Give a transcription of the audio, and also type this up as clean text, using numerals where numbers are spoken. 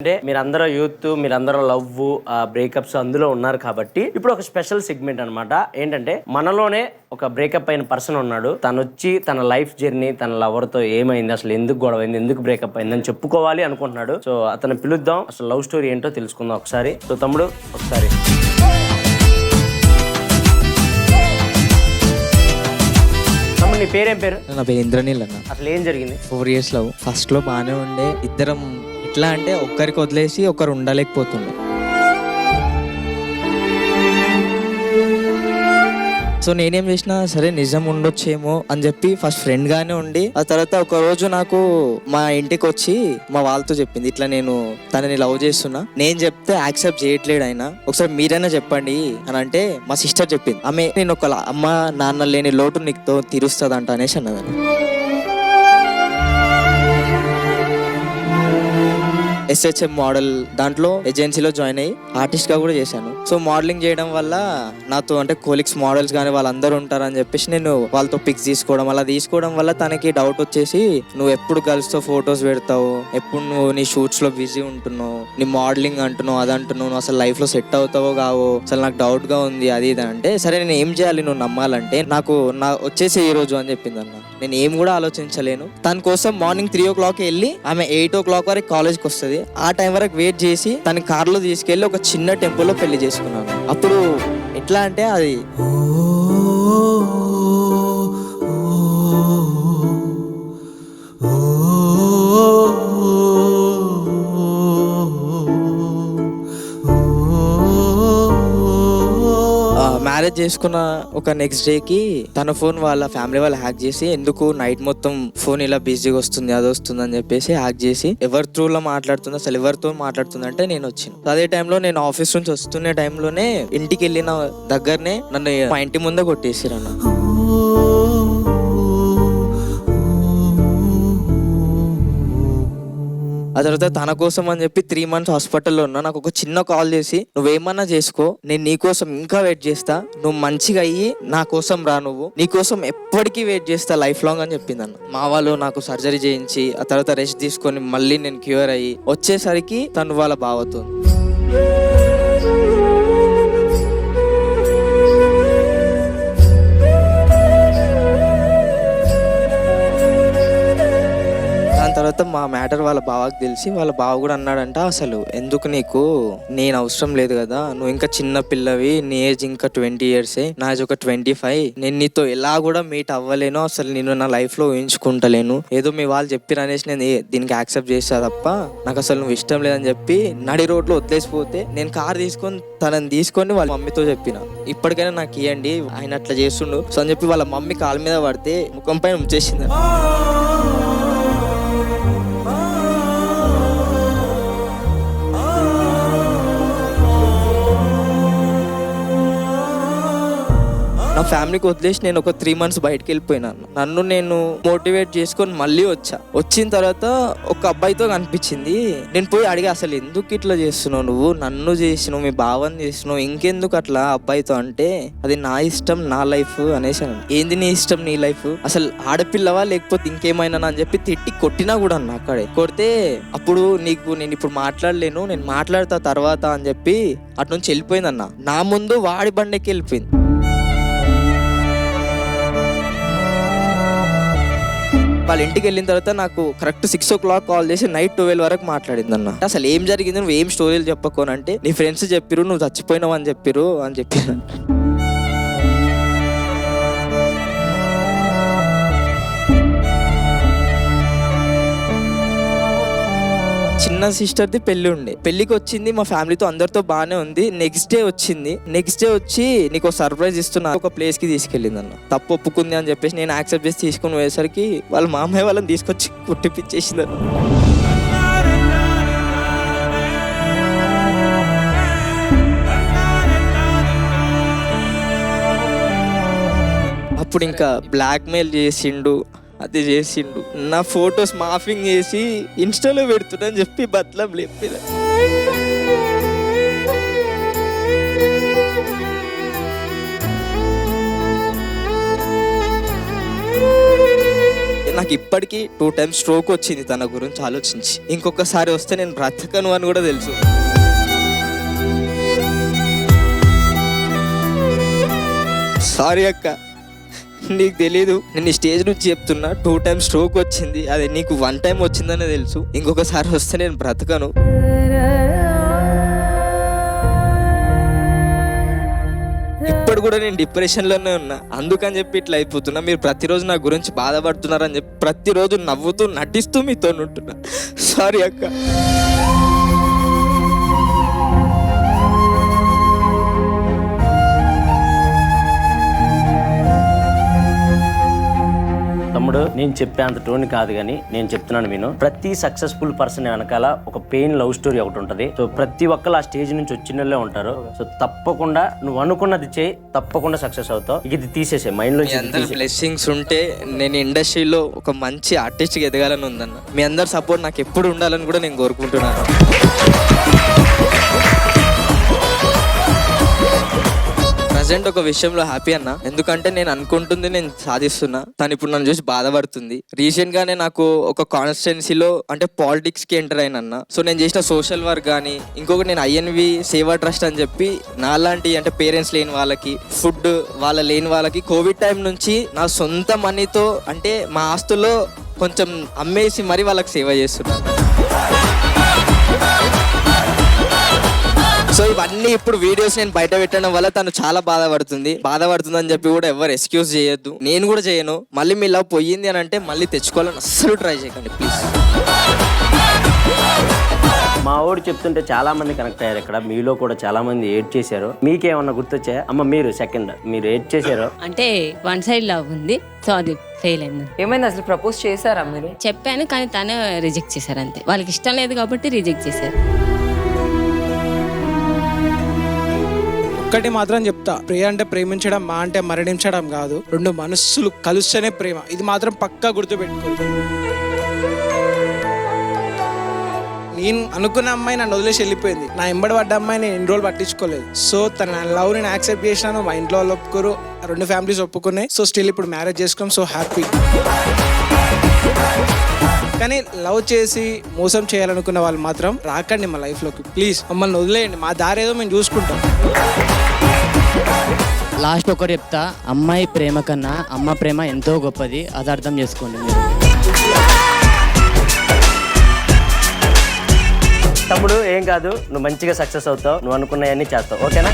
అంటే మీరందరూ యూత్, మీరందరూ లవ్, బ్రేకప్స్ అందులో ఉన్నారు కాబట్టి ఇప్పుడు ఒక స్పెషల్ సెగ్మెంట్ అనమాట. ఏంటంటే మనలోనే ఒక బ్రేకప్ అయిన పర్సన్ ఉన్నాడు. తను వచ్చి తన లైఫ్ జర్నీ, తన లవర్ తో ఏమైంది, అసలు ఎందుకు గొడవ అయింది, ఎందుకు బ్రేకప్ అయింది అని చెప్పుకోవాలి అనుకుంటున్నాడు. సో అతను పిలుద్దాం, అసలు లవ్ స్టోరీ ఏంటో తెలుసుకుందాం ఒకసారి. సో తమ్ముడు ఒకసారి. నీ పేరేం పేరు? నా పేరు ఇంద్రనీల్ అన్న. అసలు ఏం జరిగింది? 4 years లవ్. ఫస్ట్ లో బాగానే ఉండే, ఇద్దరం ఎట్లా అంటే ఒక్కరికి వదిలేసి ఒకరు ఉండలేకపోతుండే. సో నేనేం చేసినా సరే నిజం ఉండొచ్చేమో అని చెప్పి ఫస్ట్ ఫ్రెండ్ గానే ఉండి, ఆ తర్వాత ఒక రోజు నాకు మా ఇంటికి వచ్చి మా వాళ్ళతో చెప్పింది, ఇట్లా నేను తనని లవ్ చేస్తున్నా. నేను చెప్తే యాక్సెప్ట్ చేయట్లేడు ఆయన, ఒకసారి మీరైనా చెప్పండి అని అంటే మా సిస్టర్ చెప్పింది. ఆమె నేను ఒక అమ్మ నాన్న లేని లోటు నీకు తీరుస్తుందంట అనేసి అన్నదాన్ని. SHM మోడల్ దాంట్లో ఏజెన్సీలో జాయిన్ అయ్యి ఆర్టిస్ట్ గా కూడా చేశాను. సో మోడలింగ్ చేయడం వల్ల నాతో అంటే కోలిక్స్ మోడల్స్ కానీ వాళ్ళందరూ ఉంటారని చెప్పేసి నేను వాళ్ళతో పిక్స్ తీసుకోవడం, అలా తీసుకోవడం వల్ల తనకి డౌట్ వచ్చేసి, నువ్వు ఎప్పుడు గర్ల్స్ తో ఫొటోస్ పెడతావు, ఎప్పుడు నువ్వు నీ షూట్స్ లో బిజీ ఉంటున్నావు, నీ మోడలింగ్ అంటున్నావు, అది అంటున్నావు, నువ్వు అసలు లైఫ్ లో సెట్ అవుతావో కావో, అసలు నాకు డౌట్ గా ఉంది అది ఇది అంటే, సరే నేను ఏం చేయాలి నువ్వు నమ్మాలంటే, నాకు వచ్చేసి ఈ రోజు అని చెప్పింది అన్న. నేను ఏం కూడా ఆలోచించలేను. తన కోసం మార్నింగ్ 3 o'clock వెళ్ళి ఆమె 8 o'clock వరకు కాలేజ్కి వస్తుంది. ఆ టైం వరకు వెయిట్ చేసి తన కార్లో తీసుకెళ్లి ఒక చిన్న టెంపుల్లో పెళ్లి చేసుకున్నాను. అప్పుడు ఎట్లా అంటే అది మ్యారేజ్ చేసుకున్న ఒక నెక్స్ట్ డేకి తన ఫోన్ వాళ్ళ ఫ్యామిలీ వాళ్ళు హ్యాక్ చేసి, ఎందుకు నైట్ మొత్తం ఫోన్ ఇలా బిజీగా వస్తుంది అది వస్తుంది అని చెప్పేసి హ్యాక్ చేసి ఎవరి త్రూలో మాట్లాడుతుంది, అసలు ఎవరితో మాట్లాడుతుంది అంటే నేను వచ్చాను. అదే టైంలో నేను ఆఫీస్ నుంచి వస్తున్న టైంలోనే ఇంటికి వెళ్ళిన దగ్గరనే నన్ను మా ఇంటి ముందే కొట్టేసిరన్న. ఆ తర్వాత తన కోసం అని చెప్పి 3 months హాస్పిటల్లో ఉన్నా. నాకు ఒక చిన్న కాల్ చేసి, నువ్వేమన్నా చేసుకో, నేను నీ కోసం ఇంకా వెయిట్ చేస్తా, నువ్వు మంచిగా అయ్యి నా కోసం రా, నువ్వు నీ కోసం ఎప్పటికీ వెయిట్ చేస్తా లైఫ్ లాంగ్ అని చెప్పింది అన్న. మా వాళ్ళు నాకు సర్జరీ చేయించి ఆ తర్వాత రెస్ట్ తీసుకొని మళ్ళీ నేను క్యూర్ అయ్యి వచ్చేసరికి తను వాళ్ళ బావతో తర్వాత మా మ్యాటర్ వాళ్ళ బావకి తెలిసి, వాళ్ళ బావ కూడా అన్నాడంట, అసలు ఎందుకు నీకు, నేను అవసరం లేదు కదా, నువ్వు ఇంకా చిన్న పిల్లవి, నీ ఏజ్ ఇంకా 20 years, నా ఏజ్ ఒక 25, నేను నీతో ఎలా కూడా మీట్ అవ్వలేను, అసలు నేను నా లైఫ్ లో ఊహించుకుంటలేను, ఏదో మీ వాళ్ళు చెప్పిరు అనేసి నేను దీనికి యాక్సెప్ట్ చేస్తా తప్ప నాకు అసలు నువ్వు ఇష్టం లేదని చెప్పి నడి రోడ్లో వదిలేసిపోతే, నేను కార్ తీసుకొని తనని తీసుకొని వాళ్ళ మమ్మీతో చెప్పిన, ఇప్పటికైనా నాకు ఇవ్వండి, ఆయన అట్లా చేస్తుండు సో అని చెప్పి వాళ్ళ మమ్మీ కాళ్ళ మీద పడితే ముఖం పైన ఉంచేసింది. నా ఫ్యామిలీకి వదిలేసి నేను ఒక 3 months బయటకు వెళ్ళిపోయినాను. నన్ను నేను మోటివేట్ చేసుకొని మళ్ళీ వచ్చిన తర్వాత ఒక అబ్బాయితో కనిపించింది. నేను పోయి అడిగా, అసలు ఎందుకు ఇట్లా చేస్తున్నావు, నువ్వు నన్ను చేసినావు, మీ భావాన్ని చేసినావు, ఇంకెందుకు అట్లా అబ్బాయితో అంటే, అది నా ఇష్టం నా లైఫ్ అనేసాను. ఏంది నీ ఇష్టం నీ లైఫ్, అసలు ఆడపిల్లవా లేకపోతే ఇంకేమైనా అని చెప్పి తిట్టి కొట్టినా కూడా అన్న. అక్కడే కొడితే అప్పుడు నీకు నేను ఇప్పుడు మాట్లాడలేను, నేను మాట్లాడతా తర్వాత అని చెప్పి అటు నుంచి వెళ్ళిపోయిందన్న. నా ముందు వాడి బండికి వెళ్ళిపోయింది. వాళ్ళ ఇంటికి వెళ్ళిన తర్వాత నాకు కరెక్ట్ 6 o'clock కాల్ చేసి నైట్ 12 వరకు మాట్లాడింది అన్న. అసలు ఏం జరిగింది, నువ్వు ఏం స్టోరీలు చెప్పకోనంటే, నీ ఫ్రెండ్స్ చెప్పిరు నువ్వు చచ్చిపోయినావు అని చెప్పిరు అని చెప్పారు. చిన్న సిస్టర్ది పెళ్లి ఉండే, పెళ్లికి వచ్చింది, మా ఫ్యామిలీతో అందరితో బాగానే ఉంది. నెక్స్ట్ డే వచ్చి నీకు సర్ప్రైజ్ ఇస్తున్నా, ఒక ప్లేస్ కి తీసుకెళ్ళింది అన్న. తప్పు ఒప్పుకుంది అని చెప్పేసి నేను యాక్సెప్ట్ చేసి తీసుకుని పోయేసరికి వాళ్ళ మామయ్య వాళ్ళని తీసుకొచ్చి కుట్టిపిచ్చేసింది అన్న. అప్పుడు ఇంకా బ్లాక్ మెయిల్ చేసిండు, అది చేసిండు, నా ఫొటోస్ మాఫింగ్ చేసి ఇన్స్టాలో పెడుతున్నా అని చెప్పి బతలం లేపిన. నాకు ఇప్పటికీ 2 times స్ట్రోక్ వచ్చింది తన గురించి ఆలోచించి. ఇంకొకసారి వస్తే నేను బ్రతకను అని కూడా తెలుసు. సారీ అక్క, నీకు తెలీదు, నేను ఈ స్టేజ్ నుంచి చెప్తున్నా 2 times స్ట్రోక్ వచ్చింది. అది నీకు 1 time వచ్చిందనే తెలుసు. ఇంకొకసారి వస్తే నేను బ్రతకను. ఇప్పుడు కూడా నేను డిప్రెషన్లోనే ఉన్నా, అందుకని చెప్పి ఇట్లా అయిపోతున్నా. మీరు ప్రతిరోజు నా గురించి బాధపడుతున్నారని చెప్పి ప్రతిరోజు నవ్వుతూ నటిస్తూ మీతో ఉంటున్నా. సారీ అక్క. తమ్ముడు, నేను చెప్పే అంత టోన్ కాదు కానీ నేను చెప్తున్నాను విను. ప్రతి సక్సెస్ఫుల్ పర్సన్ వెనకాల ఒక పెయిన్ లవ్ స్టోరీ ఒకటి ఉంటుంది. సో ప్రతి ఒక్కరు ఆ స్టేజ్ నుంచి వచ్చిన ఉంటారు. సో తప్పకుండా నువ్వు అనుకున్నది చేయి, తప్పకుండా సక్సెస్ అవుతావు. ఇది తీసేసే మైండ్ లో. మీ అందరి బ్లెస్సింగ్స్ ఉంటే నేను ఇండస్ట్రీలో ఒక మంచి ఆర్టిస్ట్గా ఎదగాలని ఉందన్న. మీ అందరి సపోర్ట్ నాకు ఎప్పుడు ఉండాలని కూడా నేను కోరుకుంటున్నాను. ప్రజెంట్ ఒక విషయంలో హ్యాపీ అన్న, ఎందుకంటే నేను అనుకుంటుంది నేను సాధిస్తున్నా. తను ఇప్పుడు నన్ను చూసి బాధపడుతుంది. రీసెంట్ గానే నాకు ఒక కాన్స్టిట్యున్సీలో అంటే పాలిటిక్స్ కి ఎంటర్ అయినా. సో నేను చేసిన సోషల్ వర్క్ కానీ, ఇంకొకటి నేను INV సేవా ట్రస్ట్ అని చెప్పి నాలాంటి అంటే పేరెంట్స్ లేని వాళ్ళకి, ఫుడ్ వాళ్ళ లేని వాళ్ళకి కోవిడ్ టైం నుంచి నా సొంత మనీతో అంటే మా ఆస్తుల్లో కొంచెం అమ్మేసి మరి వాళ్ళకి సేవ చేస్తున్నాను. సో ఇవన్నీ ఇప్పుడు వీడియోస్ నేను బయట పెట్టడం వల్ల తను చాలా బాధపడుతుందని చెప్పి కూడా ఎవరు ఎక్స్క్యూజ్ చేయొద్దు. నేను కూడా చేయను. మళ్ళీ మీ లవ్ పోయింది అని అంటే మళ్ళీ తెచ్చుకోవాలని అస్సలు ట్రై చేయకండి ప్లీజ్. మా ఊడు చెప్తుంటే చాలా మంది కనెక్ట్ అయ్యారు. ఇక్కడ మీలో కూడా చాలా మంది ఏడ్ చేశారు. మీకేమన్నా గుర్తొచ్చాయా? అమ్మ మీరు సెకండ్, మీరు ఏడ్ చేశారు అంటే 1 side లవ్ ఉంది. సో అది ఫెయిల్ అయింది. ఏమైంది అసలు? ప్రపోజ్ చేశారా మీరు? చెప్పాను కానీ తనే రిజెక్ట్ చేశారు అంతే. వాళ్ళకి ఇష్టం లేదు కాబట్టి రిజెక్ట్ చేశారు. ఒక్కటి మాత్రం చెప్తా, ప్రియ అంటే ప్రేమించడం, మా అంటే మరణించడం కాదు. 2 మనస్సులు కలుస్తేనే ప్రేమ. ఇది మాత్రం పక్కా గుర్తుపెట్టుకోండి. నేను అనుకున్న అమ్మాయి నన్ను వదిలేసి వెళ్ళిపోయింది. నా ఎంబడి పడ్డ అమ్మాయి నేను 2 రోజులు పట్టించుకోలేదు. సో తన లవ్ నేను యాక్సెప్ట్ చేసినాను. మా ఇంట్లో వాళ్ళు ఒప్పుకోరు, 2 ఫ్యామిలీస్ ఒప్పుకున్నాయి. సో స్టిల్ ఇప్పుడు మ్యారేజ్ చేసుకున్నాం. So happy. కానీ లవ్ చేసి మోసం చేయాలనుకున్న వాళ్ళు మాత్రం రాకండి మా లైఫ్లోకి ప్లీజ్. మమ్మల్ని వదిలేయండి, మా దారి ఏదో మేము చూసుకుంటాం. లాస్ట్ ఒకటి చెప్తా, అమ్మాయి ప్రేమ కన్నా అమ్మ ప్రేమ ఎంతో గొప్పది. అది అర్థం చేసుకోండి మీరు. తమ్ముడు ఏం కాదు, నువ్వు మంచిగా సక్సెస్ అవుతావు. నువ్వు అనుకున్నవన్నీ చేస్తావు. ఓకేనా?